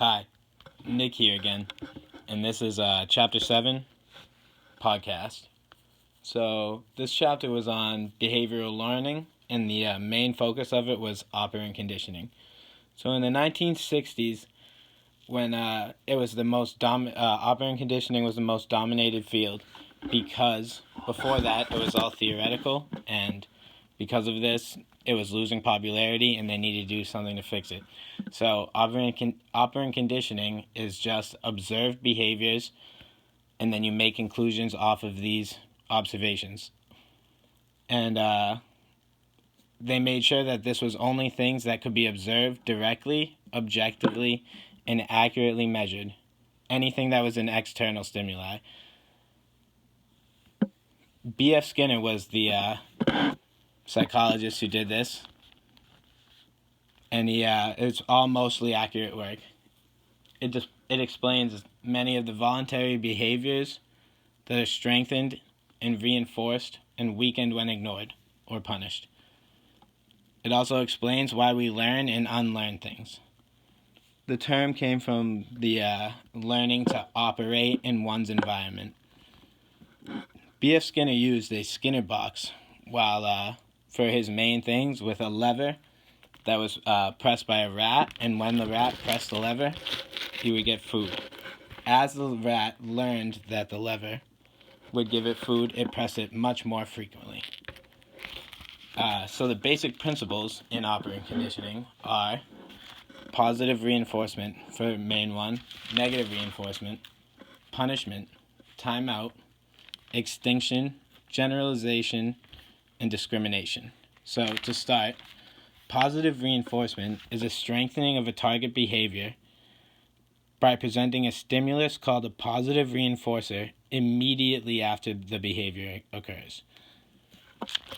Hi, Nick here again, and this is Chapter 7 podcast. So this chapter was on behavioral learning, and the main focus of it was operant conditioning. So in the 1960s, when it was the most operant conditioning was the most dominated field, because before that it was all theoretical, and because of this, it was losing popularity, and they needed to do something to fix it. So operant conditioning is just observed behaviors, and then you make conclusions off of these observations. And they made sure that this was only things that could be observed directly, objectively, and accurately measured. Anything that was an external stimuli. B.F. Skinner was the psychologist who did this, and it's all mostly accurate work. It explains many of the voluntary behaviors that are strengthened and reinforced and weakened when ignored or punished. It also explains why we learn and unlearn things. The term came from the learning to operate in one's environment. B.F. Skinner used a Skinner box while for his main things with a lever that was pressed by a rat, and when the rat pressed the lever, he would get food. As the rat learned that the lever would give it food, it pressed it much more frequently. So the basic principles in operant conditioning are positive reinforcement for main one, negative reinforcement, punishment, timeout, extinction, generalization, and discrimination. So to start, positive reinforcement is a strengthening of a target behavior by presenting a stimulus called a positive reinforcer immediately after the behavior occurs.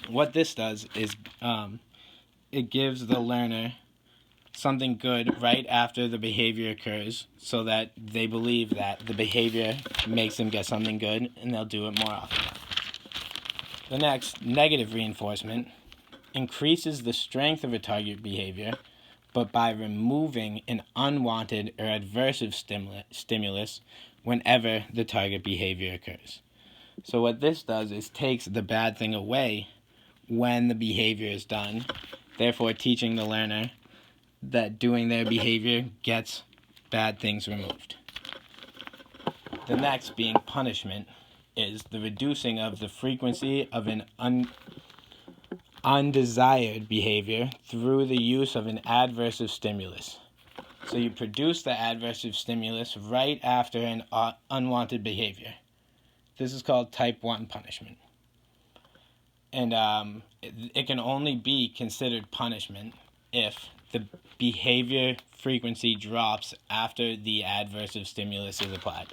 What this does is it gives the learner something good right after the behavior occurs, so that they believe that the behavior makes them get something good, and they'll do it more often. The next, negative reinforcement, increases the strength of a target behavior, but by removing an unwanted or adversive stimulus whenever the target behavior occurs. So what this does is takes the bad thing away when the behavior is done, therefore teaching the learner that doing their behavior gets bad things removed. The next, being punishment, is the reducing of the frequency of an undesired behavior through the use of an adversive stimulus. So you produce the adversive stimulus right after an unwanted behavior. This is called type 1 punishment. And it can only be considered punishment if the behavior frequency drops after the adversive stimulus is applied.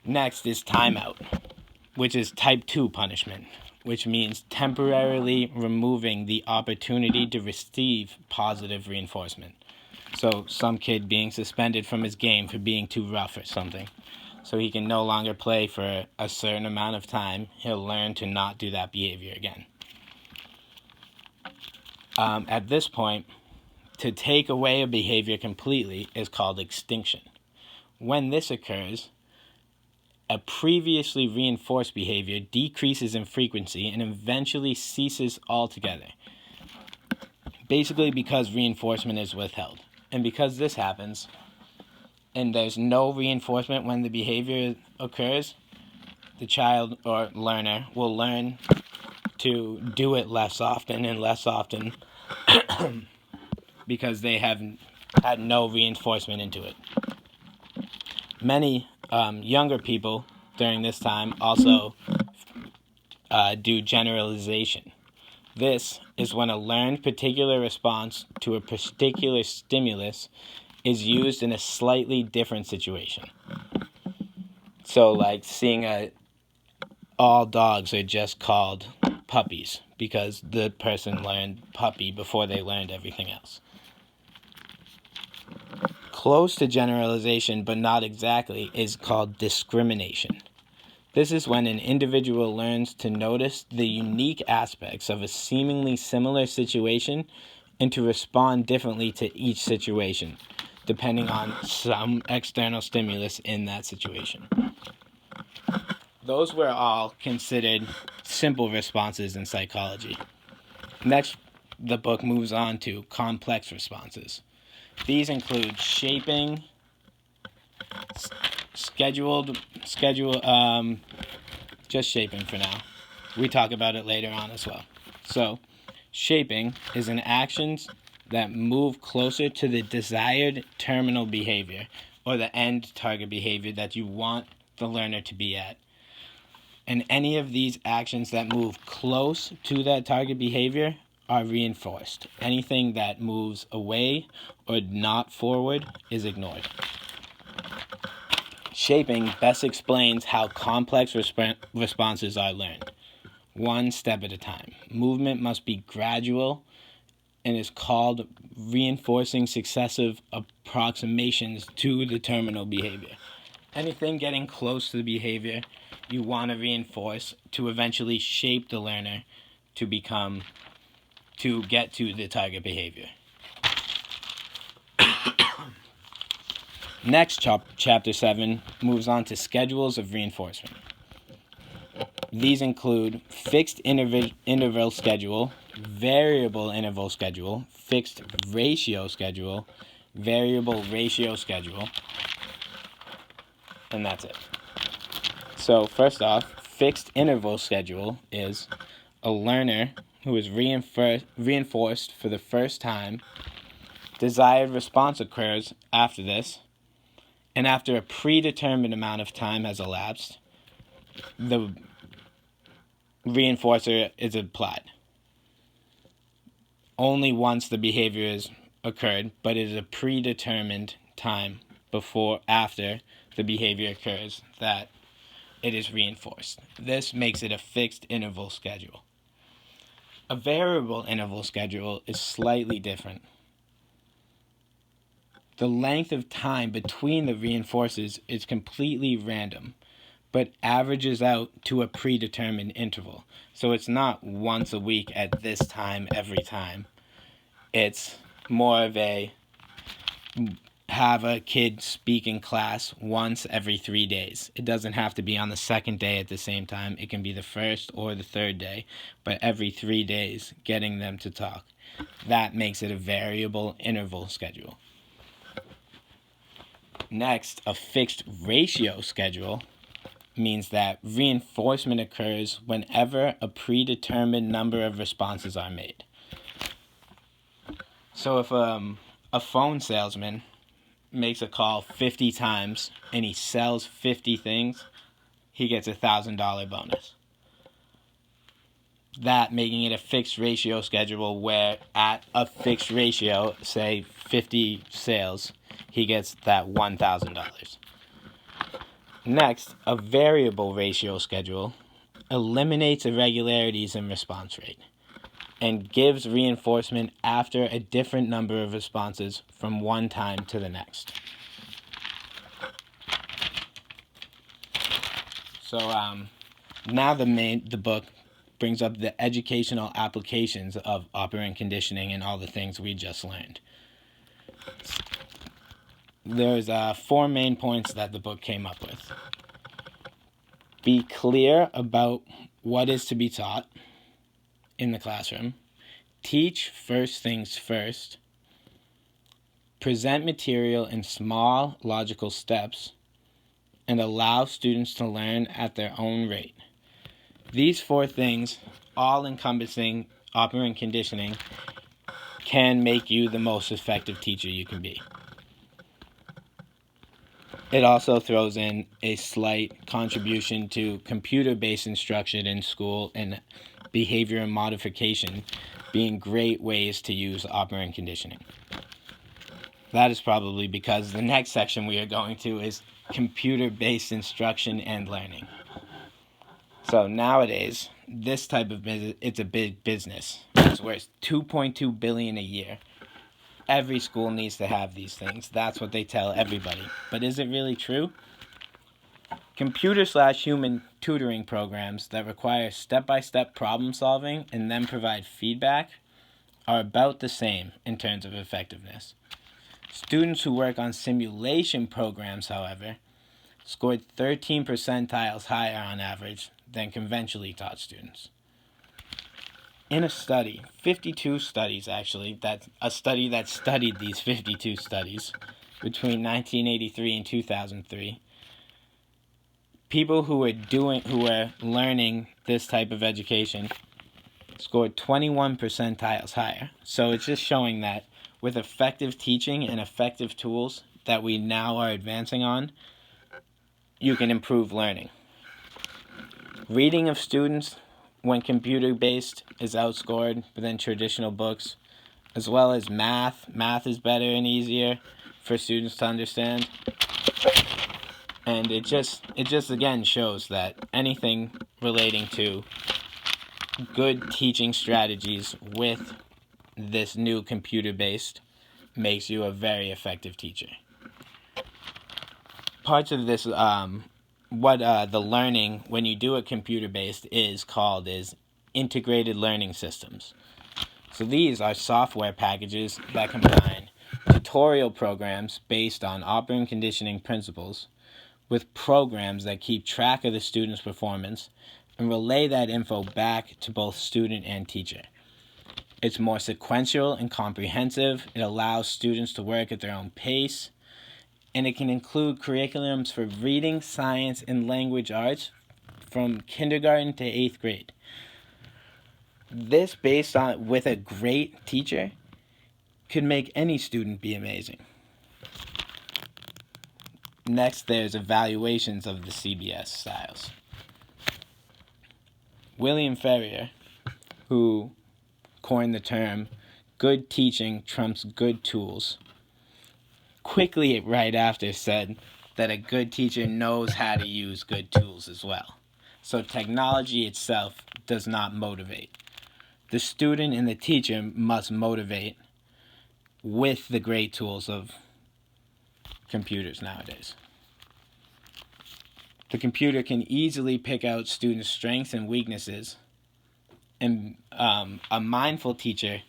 Next is timeout, which is type 2 punishment, which means temporarily removing the opportunity to receive positive reinforcement. So some kid being suspended from his game for being too rough or something, so he can no longer play for a certain amount of time. He'll learn to not do that behavior again. At this point, to take away a behavior completely is called extinction. When this occurs, a previously reinforced behavior decreases in frequency and eventually ceases altogether, basically because reinforcement is withheld. And because this happens, and there's no reinforcement when the behavior occurs, the child or learner will learn to do it less often and less often because they have had no reinforcement into it. Many younger people during this time also do generalization. This is when a learned particular response to a particular stimulus is used in a slightly different situation. So like seeing all dogs are just called puppies because the person learned puppy before they learned everything else. Close to generalization, but not exactly, is called discrimination. This is when an individual learns to notice the unique aspects of a seemingly similar situation and to respond differently to each situation, depending on some external stimulus in that situation. Those were all considered simple responses in psychology. Next, the book moves on to complex responses. These include shaping, just shaping for now. We talk about it later on as well. So, shaping is an actions that move closer to the desired terminal behavior or the end target behavior that you want the learner to be at. And any of these actions that move close to that target behavior are reinforced. Anything that moves away or not forward is ignored. Shaping best explains how complex responses are learned, one step at a time. Movement must be gradual and is called reinforcing successive approximations to the terminal behavior. Anything getting close to the behavior you want to reinforce to eventually shape the learner to get to the target behavior. Next, chapter 7 moves on to schedules of reinforcement. These include fixed interval schedule, variable interval schedule, fixed ratio schedule, variable ratio schedule, and that's it. So first off, fixed interval schedule is a learner who is reinforced for the first time. Desired response occurs after this, and after a predetermined amount of time has elapsed, the reinforcer is applied. Only once the behavior has occurred, but it is a predetermined time after the behavior occurs that it is reinforced. This makes it a fixed interval schedule. A variable interval schedule is slightly different. The length of time between the reinforcers is completely random, but averages out to a predetermined interval. So it's not once a week at this time every time. It's more of have a kid speak in class once every 3 days. It doesn't have to be on the second day at the same time. It can be the first or the third day, but every 3 days getting them to talk. That makes it a variable interval schedule. Next, a fixed ratio schedule means that reinforcement occurs whenever a predetermined number of responses are made. So if a phone salesman makes a call 50 times and he sells 50 things, he gets a $1,000 bonus. That making it a fixed ratio schedule where at a fixed ratio, say 50 sales, he gets that $1,000. Next, a variable ratio schedule eliminates irregularities in response rate and gives reinforcement after a different number of responses from one time to the next. So now the book brings up the educational applications of operant conditioning and all the things we just learned. There's 4 main points that the book came up with. Be clear about what is to be taught in the classroom. Teach first things first. Present material in small logical steps and allow students to learn at their own rate. These 4 things, all encompassing operant conditioning, can make you the most effective teacher you can be. It also throws in a slight contribution to computer-based instruction in school and behavior modification being great ways to use operant conditioning. That is probably because the next section we are going to is computer-based instruction and learning. So nowadays, this type of business, it's a big business. It's worth $2.2 billion a year. Every school needs to have these things. That's what they tell everybody. But is it really true? Computer/human tutoring programs that require step-by-step problem solving and then provide feedback are about the same in terms of effectiveness. Students who work on simulation programs, however, scored 13 percentiles higher on average than conventionally taught students. In a study, 52 studies actually, a study that studied these 52 studies between 1983 and 2003, people who were learning this type of education scored 21 percentiles higher. So it's just showing that with effective teaching and effective tools that we now are advancing on, you can improve learning. Reading of students when computer-based is outscored than traditional books, as well as math. Math is better and easier for students to understand. And it just again shows that anything relating to good teaching strategies with this new computer-based makes you a very effective teacher. Parts of this, the learning when you do it computer-based is integrated learning systems. So these are software packages that combine tutorial programs based on operant conditioning principles with programs that keep track of the student's performance and relay that info back to both student and teacher. It's more sequential and comprehensive. It allows students to work at their own pace, and it can include curriculums for reading, science, and language arts from kindergarten to 8th grade. This, with a great teacher, could make any student be amazing. Next, there's evaluations of the CBS styles. William Ferrier, who coined the term "good teaching trumps good tools," quickly right after said that a good teacher knows how to use good tools as well. So technology itself does not motivate. The student and the teacher must motivate with the great tools of computers nowadays. The computer can easily pick out students' strengths and weaknesses, and a mindful teacher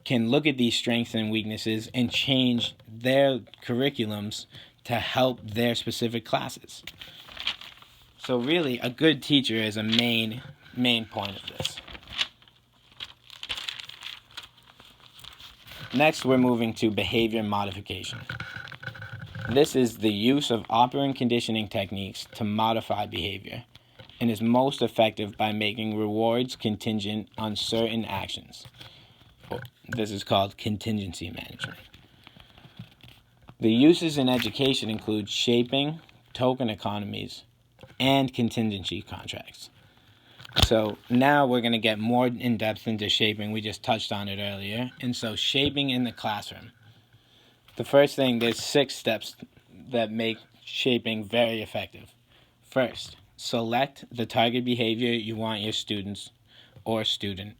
can look at these strengths and weaknesses and change their curriculums to help their specific classes. So really, a good teacher is a main point of this. Next, we're moving to behavior modification. This is the use of operant conditioning techniques to modify behavior, and is most effective by making rewards contingent on certain actions. This is called contingency management. The uses in education include shaping, token economies, and contingency contracts. So now we're going to get more in depth into shaping. We just touched on it earlier. And so shaping in the classroom. The first thing, there's 6 steps that make shaping very effective. First, select the target behavior you want your students or student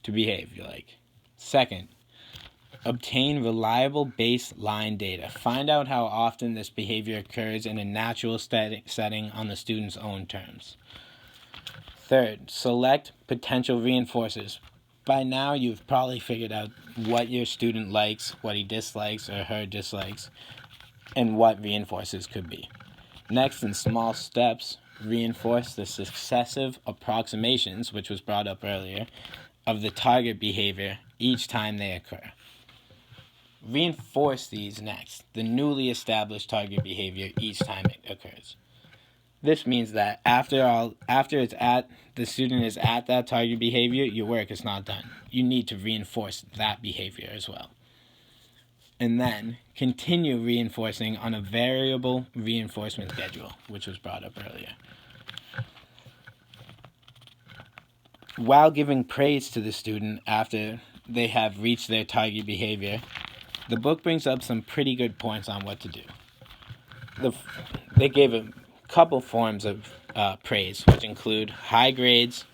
to behave like. Second, obtain reliable baseline data. Find out how often this behavior occurs in a natural setting on the student's own terms. Third, select potential reinforcers. By now, you've probably figured out what your student likes, what he dislikes or her dislikes, and what reinforcers could be. Next, in small steps, reinforce the successive approximations, which was brought up earlier, of the target behavior each time they occur. Reinforce these next, the newly established target behavior each time it occurs. This means that after the student is at that target behavior, your work is not done. You need to reinforce that behavior as well. And then continue reinforcing on a variable reinforcement schedule, which was brought up earlier. While giving praise to the student after they have reached their target behavior, the book brings up some pretty good points on what to do. They gave a couple forms of praise, which include high grades,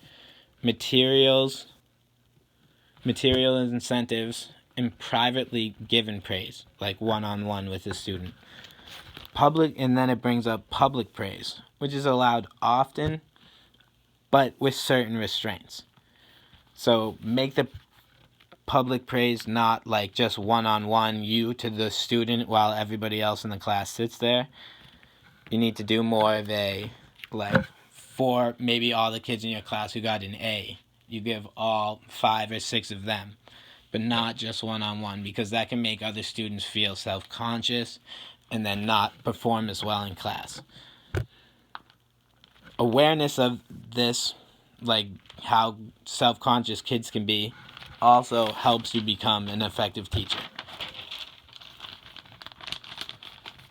material incentives, and privately given praise, like one-on-one with the student. And then it brings up public praise, which is allowed often, but with certain restraints. So make the public praise, not like just one-on-one, you to the student while everybody else in the class sits there. You need to do more of a, like, for maybe all the kids in your class who got an A, you give all 5 or 6 of them, but not just one-on-one, because that can make other students feel self-conscious and then not perform as well in class. Awareness of this, like how self-conscious kids can be, also helps you become an effective teacher.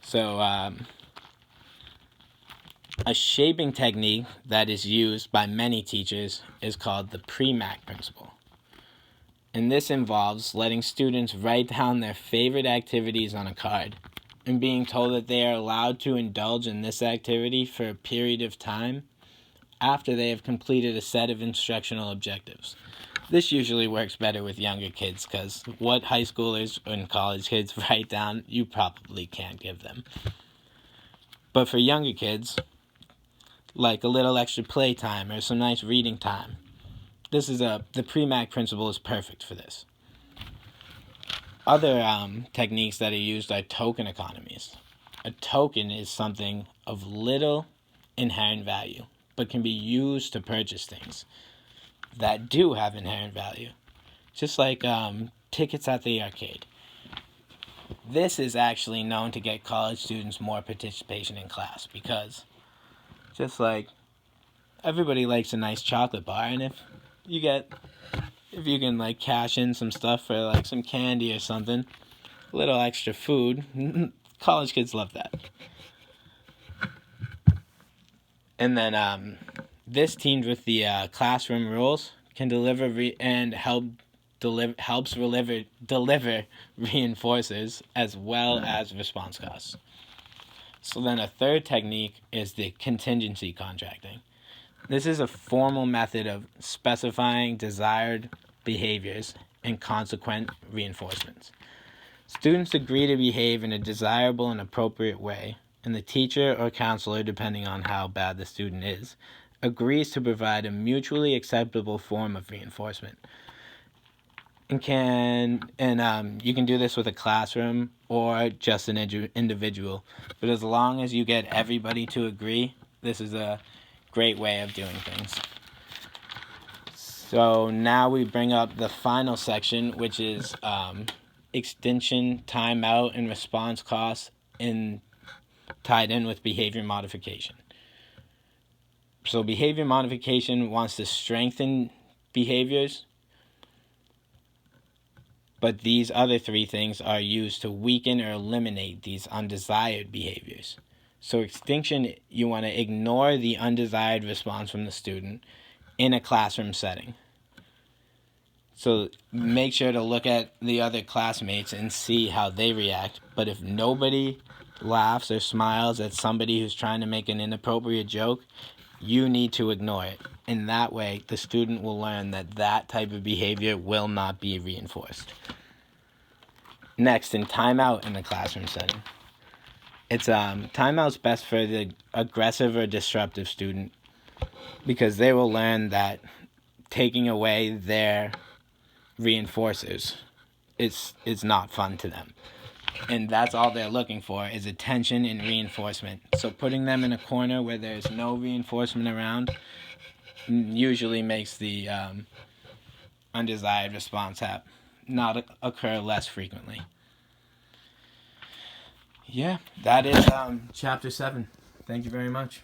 So, a shaping technique that is used by many teachers is called the pre-MAC principle. And this involves letting students write down their favorite activities on a card and being told that they are allowed to indulge in this activity for a period of time after they have completed a set of instructional objectives. This usually works better with younger kids because what high schoolers and college kids write down, you probably can't give them. But for younger kids, like a little extra playtime or some nice reading time, the pre-MAC principle is perfect for this. Other techniques that are used are token economies. A token is something of little inherent value, but can be used to purchase things that do have inherent value. Just like tickets at the arcade. This is actually known to get college students more participation in class because just like everybody likes a nice chocolate bar, and if you can like cash in some stuff for like some candy or something, a little extra food, college kids love that. And then this teamed with the classroom rules can deliver helps deliver reinforcers as well as response costs. So then a third technique is the contingency contracting. This is a formal method of specifying desired behaviors and consequent reinforcements. Students agree to behave in a desirable and appropriate way, and the teacher or counselor, depending on how bad the student is, agrees to provide a mutually acceptable form of reinforcement. You can do this with a classroom or just an individual. But as long as you get everybody to agree, this is a great way of doing things. So now we bring up the final section, which is extension, timeout, and response costs tied in with behavior modification. So behavior modification wants to strengthen behaviors, but these other 3 things are used to weaken or eliminate these undesired behaviors. So extinction, you want to ignore the undesired response from the student in a classroom setting. So make sure to look at the other classmates and see how they react. But if nobody laughs or smiles at somebody who's trying to make an inappropriate joke, you need to ignore it. In that way, the student will learn that that type of behavior will not be reinforced. Next, in timeout in the classroom setting. Timeout's best for the aggressive or disruptive student because they will learn that taking away their reinforcers is not fun to them. And that's all they're looking for is attention and reinforcement. So putting them in a corner where there's no reinforcement around usually makes the undesired response not occur less frequently. Yeah, that is chapter 7. Thank you very much.